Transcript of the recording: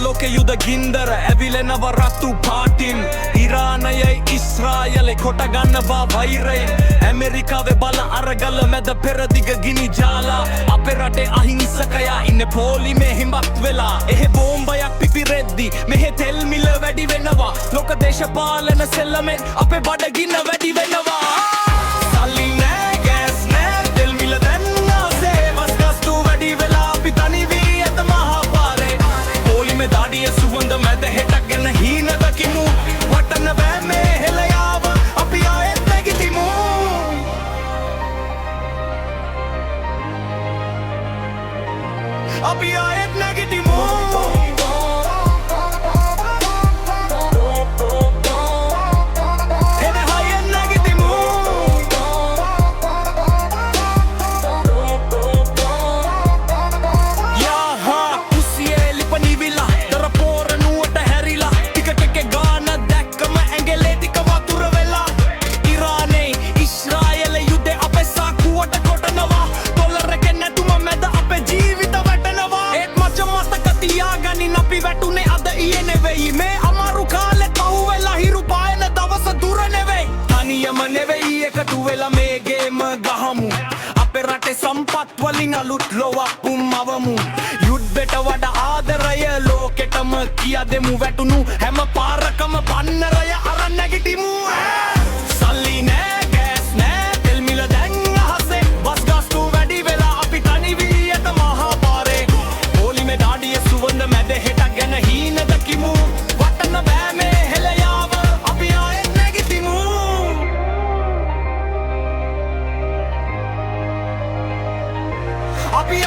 ලෝකෙ යුද ගින්දර ඇවිලෙනව රතු පාටින් ඉරානයයි ඉස්රායලේ කොට ගන්නවා වෛරයෙන් ඇමරිකාවේ බල අරගල මැද පෙරදිග ගිනි ජාලා අපේ රටේ අහිංසකයා ඉන්නේ පොලිමේ හිඹත් වෙලා එහෙ බෝම්බයක් පිපිරෙද්දි මෙහෙ තෙල් මිල වැඩි වෙනවා ලෝක දේශපාලන සෙල්ලමෙන් අපේ බඩගින්න වැඩි වෙනවා සල්ලි නෑ ගෑස් නෑ තෙල් මිල දැන් ආසේ වස්ගස්තු වැඩි වෙලා අපි තනි වී ඇත මහා පාරේ පොලිමේ දාඩිය සුවඳ මැද හෙටක් ගැන හීන දකිමු වටන බෑ මේ හෙළයාව අපි ආයෙත් නැගිටිමු අපි ආයෙත් නැගිටිමු අපි වැටුනේ අද ඊයේ නෙවෙයි මේ අමාරු කාලේ පහුවෙලා හිරු පායන දවස දුර නෙවෙයි තනියම නෙවෙයි එකතු වෙලා මේ ගේම ගහමු අපේ රටේ සම්පත් වලින් අලුත් ලොවක් පුම්මවමු යුද්ධයට වඩා ආදරය ලෝකෙටම කියා දෙමු වැටුණු හැම පාරකම පන්නරය අරන් නැගිටිමු සල්ලි නෑ ගෑස් නෑ තෙල් මිල දැන් අහසේ බස් ගාස්තු වැඩි වෙලා අපි තනි වී ඇත මහා පාරේ පොලිමේ දාඩිය සුවඳ මැද හෙට හීන දකිමු වටන බෑ මේ හෙළයාව අපි ආයෙත් නැගිටිමු අපි